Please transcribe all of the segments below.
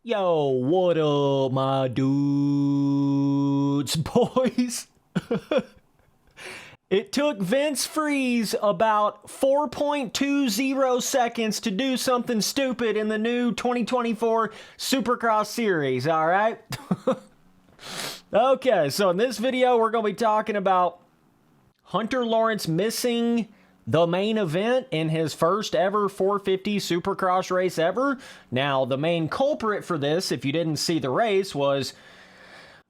Yo, what up, my dudes, boys? It took Vince Friese about 4.20 seconds to do something stupid in the new 2024 Supercross series, alright? Okay, so in this video, we're going to be talking about Hunter Lawrence missing the main event in his first ever 450 Supercross race ever. Now, the main culprit for this, if you didn't see the race, was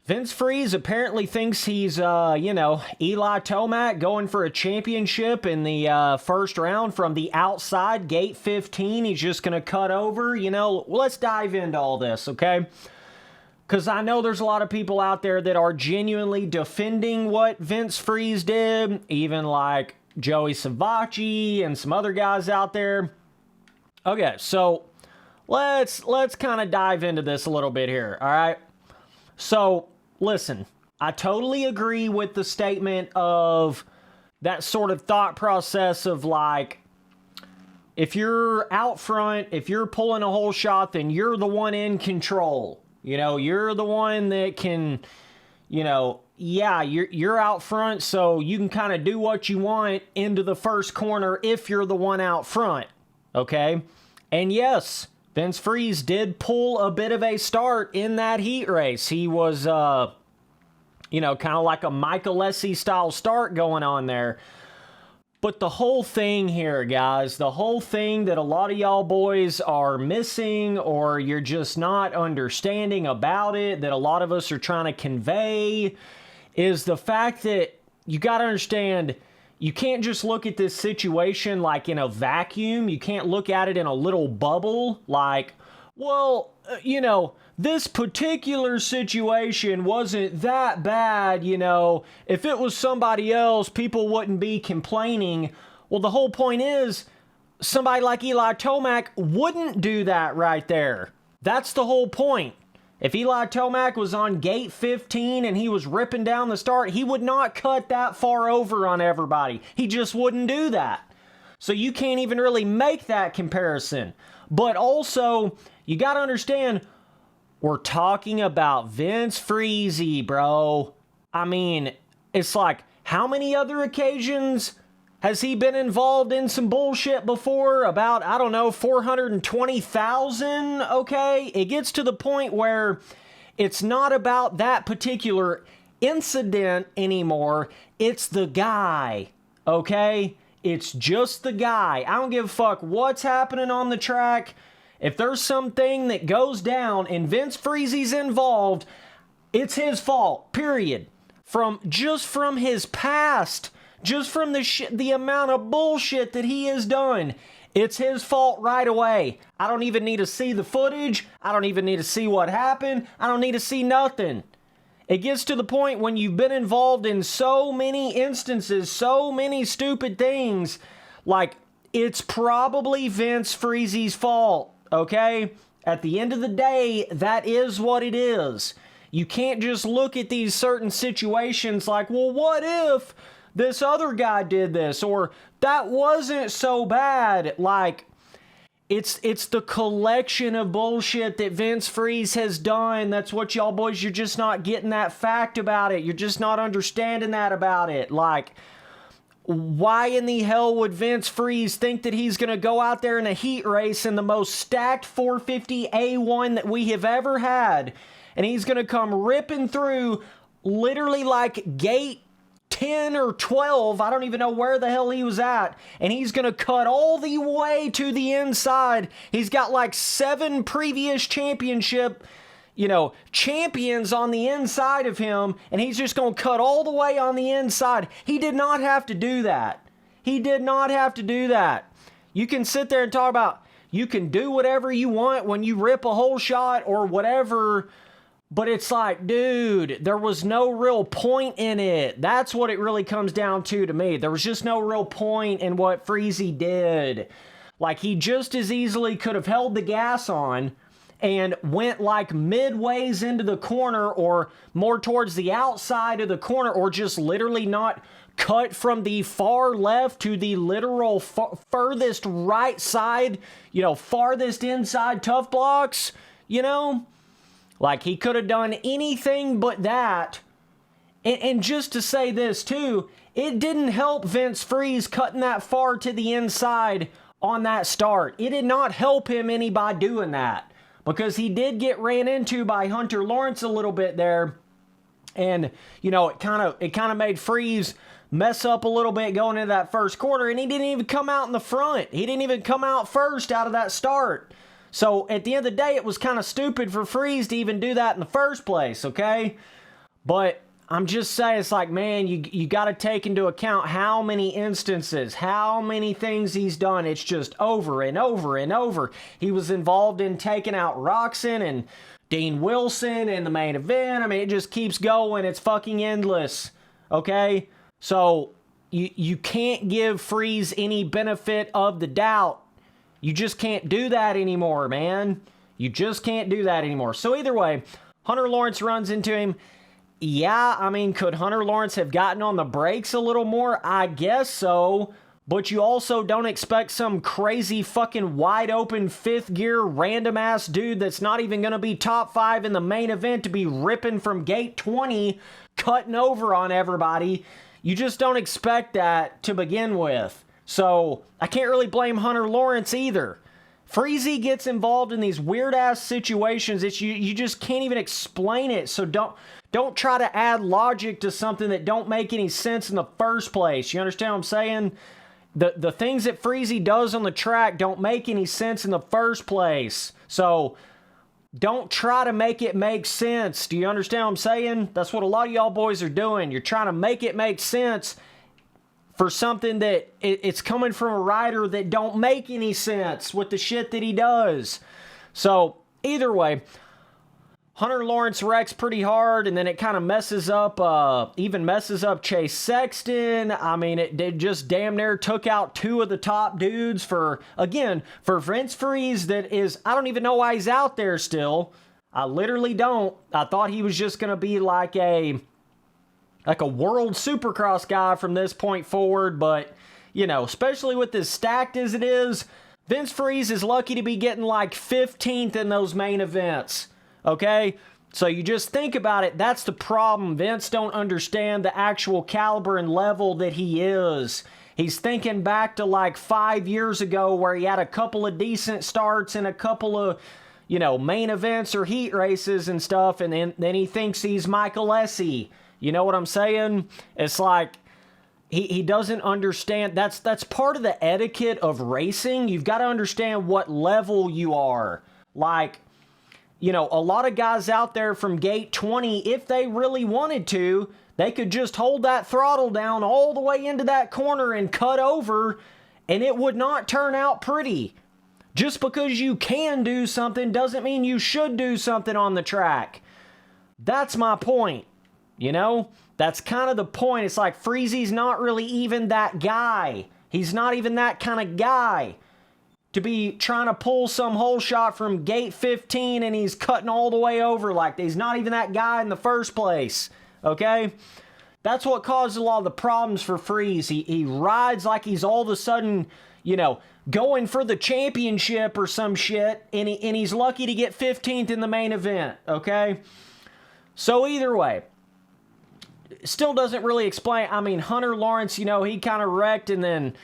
Vince Friese apparently thinks he's, Eli Tomac going for a championship in the first round from the outside, gate 15. He's just going to cut over. Let's dive into all this, okay? Because I know there's a lot of people out there that are genuinely defending what Vince Friese did, even like Joey Savacci and some other guys out there. Okay, so let's kind of dive into this a little bit here, all right? So, listen, I totally agree with the statement of that sort of thought process of like, if you're out front, if you're pulling a whole shot, then you're the one in control. You're the one that can, you're out front, so you can kind of do what you want into the first corner if you're the one out front, okay? And yes, Vince Friese did pull a bit of a start in that heat race. He was, kind of like a Michael Lessie style start going on there. But the whole thing here, guys, the whole thing that a lot of y'all boys are missing or you're just not understanding about it, that a lot of us are trying to convey, is the fact that you got to understand, you can't just look at this situation like in a vacuum. You can't look at it in a little bubble like, well, this particular situation wasn't that bad, if it was somebody else, people wouldn't be complaining. Well, the whole point is, somebody like Eli Tomac wouldn't do that right there. That's the whole point. If Eli Tomac was on gate 15 and he was ripping down the start, he would not cut that far over on everybody. He just wouldn't do that. So you can't even really make that comparison. But also, you got to understand, we're talking about Vince Friese, bro. I mean, it's like, how many other occasions has he been involved in some bullshit before? About, 420,000, okay? It gets to the point where it's not about that particular incident anymore. It's the guy, okay? It's just the guy. I don't give a fuck what's happening on the track. If there's something that goes down and Vince Friese's involved, it's his fault, period. From his past, just from the amount of bullshit that he has done, it's his fault right away. I don't even need to see the footage. I don't even need to see what happened. I don't need to see nothing. It gets to the point when you've been involved in so many instances, so many stupid things, like, it's probably Vince Friese's fault. Okay? At the end of the day, that is what it is. You can't just look at these certain situations like, well, what if this other guy did this? Or that wasn't so bad. Like, it's the collection of bullshit that Vince Friese has done. That's what y'all boys, you're just not getting that fact about it. You're just not understanding that about it. Like, why in the hell would Vince Friese think that he's going to go out there in a heat race in the most stacked 450 A1 that we have ever had, and he's going to come ripping through literally like gate 10 or 12, I don't even know where the hell he was at, and he's going to cut all the way to the inside. He's got like 7 previous championship champions on the inside of him, and he's just going to cut all the way on the inside. He did not have to do that. He did not have to do that. You can sit there and talk about, you can do whatever you want when you rip a whole shot or whatever, but it's like, dude, there was no real point in it. That's what it really comes down to me. There was just no real point in what Friese did. Like, he just as easily could have held the gas on and went like midways into the corner or more towards the outside of the corner, or just literally not cut from the far left to the literal furthest right side, farthest inside tough blocks. you know? Like, he could have done anything but that. And just to say this, too, it didn't help Vince Friese cutting that far to the inside on that start. It did not help him any by doing that, because he did get ran into by Hunter Lawrence a little bit there. And, you know, it kind of made Friese mess up a little bit going into that first quarter, and he didn't even come out in the front. He didn't even come out first out of that start. So, at the end of the day, it was kind of stupid for Friese to even do that in the first place, okay? But I'm just saying, it's like, man, you got to take into account how many instances, how many things he's done. It's just over and over and over. He was involved in taking out Roxon and Dean Wilson in the main event. I mean, it just keeps going. It's fucking endless, okay? So, you can't give Friese any benefit of the doubt. You just can't do that anymore, man. You just can't do that anymore. So, either way, Hunter Lawrence runs into him. Yeah, I mean, could Hunter Lawrence have gotten on the brakes a little more? I guess so. But you also don't expect some crazy fucking wide open fifth gear random ass dude that's not even going to be top 5 in the main event to be ripping from gate 20, cutting over on everybody. You just don't expect that to begin with. So I can't really blame Hunter Lawrence either. Friese gets involved in these weird ass situations that you just can't even explain it. So don't try to add logic to something that don't make any sense in the first place. You understand what I'm saying? The things that Friese does on the track don't make any sense in the first place. So don't try to make it make sense. Do you understand what I'm saying? That's what a lot of y'all boys are doing. You're trying to make it make sense for something that it's coming from a rider that don't make any sense with the shit that he does. So either way, Hunter Lawrence wrecks pretty hard, and then it kind of messes up, even messes up Chase Sexton. I mean, it just damn near took out 2 of the top dudes for Vince Friese. That is, I don't even know why he's out there still. I literally don't. I thought he was just going to be like a world Supercross guy from this point forward, but, you know, especially with as stacked as it is, Vince Friese is lucky to be getting like 15th in those main events. Okay, so you just think about it. That's the problem. Vince don't understand the actual caliber and level that he is. He's thinking back to like 5 years ago where he had a couple of decent starts and a couple of, you know, main events or heat races and stuff, and then he thinks he's Michael Essie. You know what I'm saying? It's like he doesn't understand. That's part of the etiquette of racing. You've got to understand what level you are. Like, you know, a lot of guys out there from gate 20, if they really wanted to, they could just hold that throttle down all the way into that corner and cut over, and it would not turn out pretty. Just because you can do something doesn't mean you should do something on the track. That's my point. You know, that's kind of the point. It's like Friese's not really even that guy. He's not even that kind of guy to be trying to pull some hole shot from gate 15 and he's cutting all the way over. Like, he's not even that guy in the first place. Okay? That's what caused a lot of the problems for Friese. He rides like he's all of a sudden, you know, going for the championship or some shit, and he's lucky to get 15th in the main event. Okay? So either way, still doesn't really explain. I mean, Hunter Lawrence, you know, he kind of wrecked, and then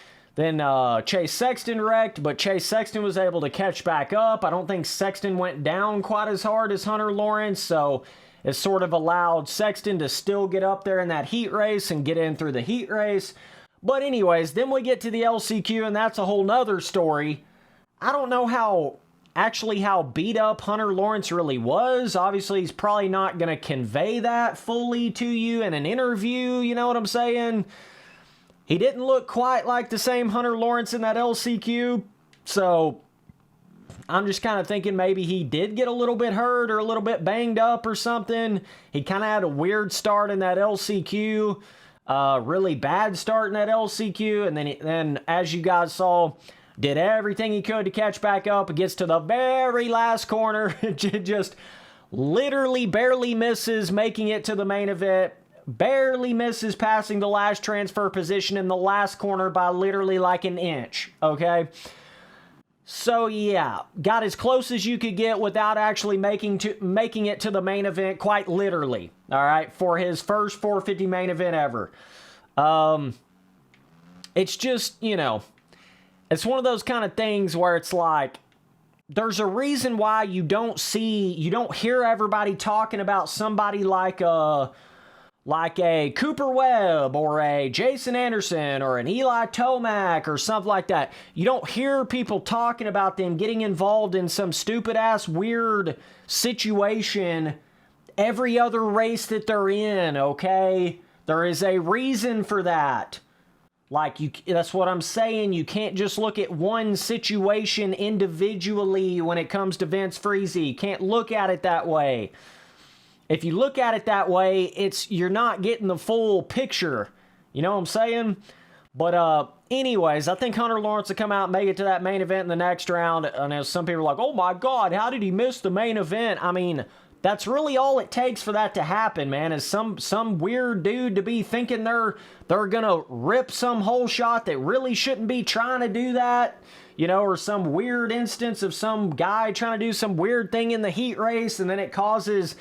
Chase Sexton wrecked, but Chase Sexton was able to catch back up. I don't think Sexton went down quite as hard as Hunter Lawrence, so it sort of allowed Sexton to still get up there in that heat race and get in through the heat race. But anyways, then we get to the LCQ, and that's a whole nother story. I don't know how beat up Hunter Lawrence really was. Obviously, he's probably not going to convey that fully to you in an interview, you know what I'm saying? He didn't look quite like the same Hunter Lawrence in that LCQ, so I'm just kind of thinking maybe he did get a little bit hurt or a little bit banged up or something. He kind of had a weird start in that LCQ, really bad start in that LCQ, and then as you guys saw, did everything he could to catch back up. It gets to the very last corner, just literally barely misses making it to the main event. Barely misses passing the last transfer position in the last corner by literally like an inch, okay? So yeah, got as close as you could get without actually making it to the main event, quite literally. All right, for his first 450 main event ever. It's just, it's one of those kind of things where it's like, there's a reason why you don't hear everybody talking about somebody like a Cooper Webb or a Jason Anderson or an Eli Tomac or something like that. You don't hear people talking about them getting involved in some stupid ass weird situation every other race that they're in, okay? There is a reason for that. That's what I'm saying. You can't just look at one situation individually when it comes to Vince Friese. You can't look at it that way. If you look at it that way, you're not getting the full picture. You know what I'm saying? But anyways, I think Hunter Lawrence will come out and make it to that main event in the next round. And some people are like, oh my God, how did he miss the main event? I mean, that's really all it takes for that to happen, man, is some weird dude to be thinking they're gonna rip some hole shot that really shouldn't be trying to do that, or some weird instance of some guy trying to do some weird thing in the heat race, and then it causes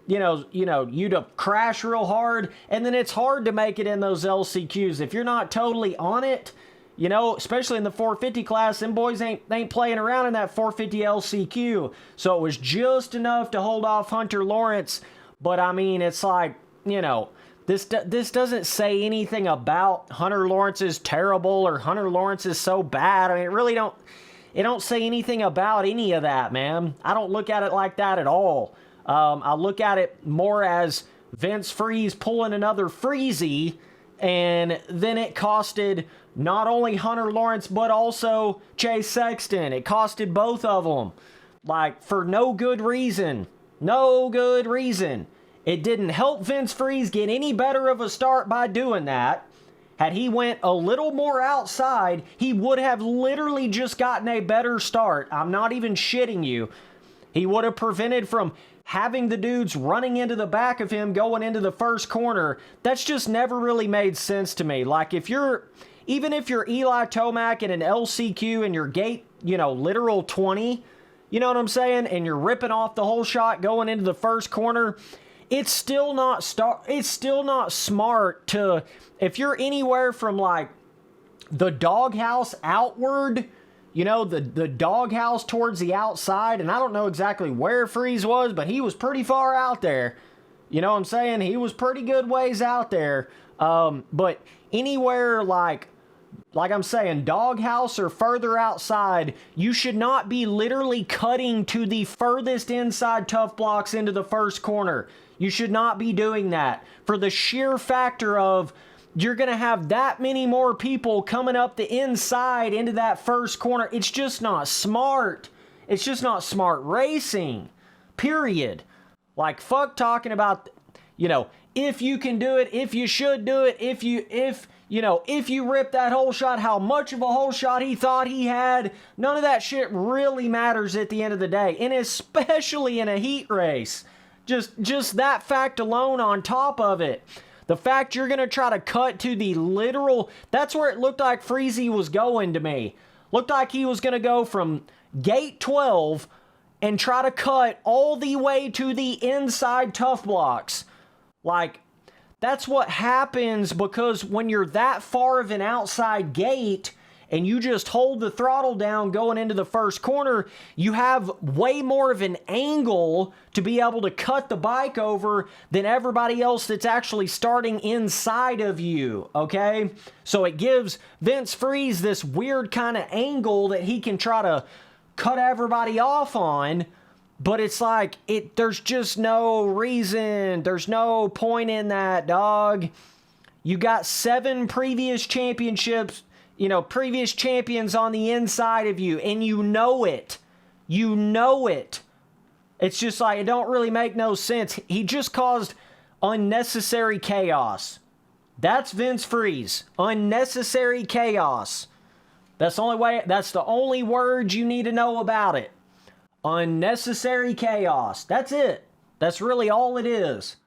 you to crash real hard, and then it's hard to make it in those LCQs if you're not totally on it. Especially in the 450 class, them boys ain't playing around in that 450 LCQ. So it was just enough to hold off Hunter Lawrence. But I mean, it's like, this doesn't say anything about Hunter Lawrence is terrible or Hunter Lawrence is so bad. I mean, it don't say anything about any of that, man. I don't look at it like that at all. I look at it more as Vince Friese pulling another Friese, and then it costed not only Hunter Lawrence, but also Chase Sexton. It costed both of them. For no good reason. No good reason. It didn't help Vince Friese get any better of a start by doing that. Had he went a little more outside, he would have literally just gotten a better start. I'm not even shitting you. He would have prevented from having the dudes running into the back of him going into the first corner. That's just never really made sense to me. Even if you're Eli Tomac in an LCQ and your gate, literal 20, you know what I'm saying? And you're ripping off the whole shot going into the first corner, it's still not smart to, if you're anywhere from the doghouse outward, the doghouse towards the outside, and I don't know exactly where Friese was, but he was pretty far out there. You know what I'm saying? He was pretty good ways out there. But anywhere like I'm saying, doghouse or further outside, you should not be literally cutting to the furthest inside tough blocks into the first corner. You should not be doing that for the sheer factor of you're going to have that many more people coming up the inside into that first corner. It's just not smart. It's just not smart racing, period. Fuck talking about, if you can do it, if you should do it, if you rip that whole shot, how much of a whole shot he thought he had. None of that shit really matters at the end of the day, and especially in a heat race. Just that fact alone on top of it. The fact you're going to try to cut to the literal, that's where it looked like Friese was going to me. Looked like he was going to go from gate 12 and try to cut all the way to the inside tough blocks. That's what happens, because when you're that far of an outside gate and you just hold the throttle down going into the first corner, you have way more of an angle to be able to cut the bike over than everybody else that's actually starting inside of you, okay? So it gives Vince Friese this weird kind of angle that he can try to cut everybody off on, but it's there's just no reason, there's no point in that, dog. You got 7 previous championships, previous champions on the inside of you, and you know it. You know it. It's just it don't really make no sense. He just caused unnecessary chaos. That's Vince Friese. Unnecessary chaos. That's the only word you need to know about it. Unnecessary chaos. That's it. That's really all it is.